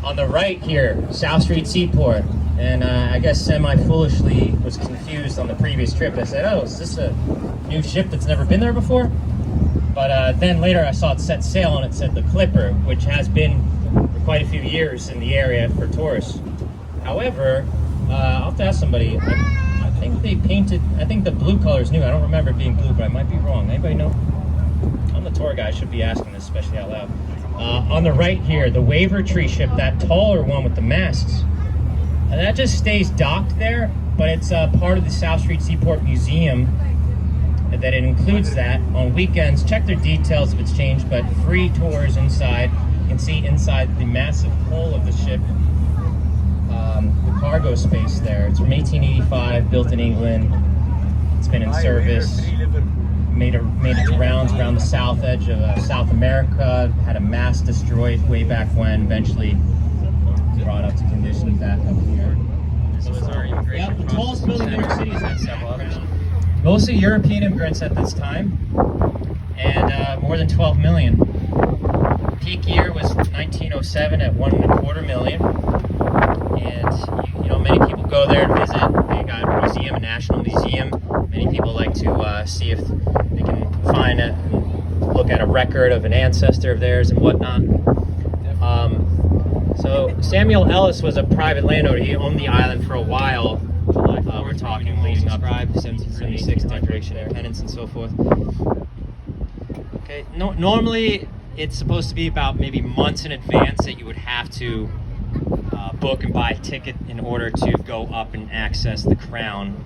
On the right here, South Street Seaport. And I guess semi-foolishly was confused on the previous trip. I said, oh, is this a new ship that's never been there before? But then later I saw it set sail and it said the Clipper, which has been for quite a few years in the area for tourists. However, I'll have to ask somebody. I think they painted, I think the blue color is new. I don't remember it being blue, but I might be wrong. Anybody know? I'm the tour guy. I should be asking this, especially out loud. On the right here, the Waver Tree ship, that taller one with the masts. And that just stays docked there, but it's part of the South Street Seaport Museum that it includes that. On weekends, check their details if it's changed, but free tours inside. You can see inside the massive hull of the ship, the cargo space there. It's from 1885, built in England. It's been in service. Made its rounds around the south edge of South America. Had a mast destroyed way back when. Eventually brought up to condition back up here. Yep, the tallest building in New York City has had several others. Mostly European immigrants at this time, and more than 12 million. Peak year was 1907 at 1.25 million. And you know, many people go there to visit. They got a museum, a national museum. Many people like to see if they can find it, look at a record of an ancestor of theirs and whatnot. So Samuel Ellis was a private landowner. He owned the island for a while. We're talking leading up to 1776, Declaration of Independence and so forth. Okay, normally it's supposed to be about maybe months in advance that you would have to book and buy a ticket in order to go up and access the crown.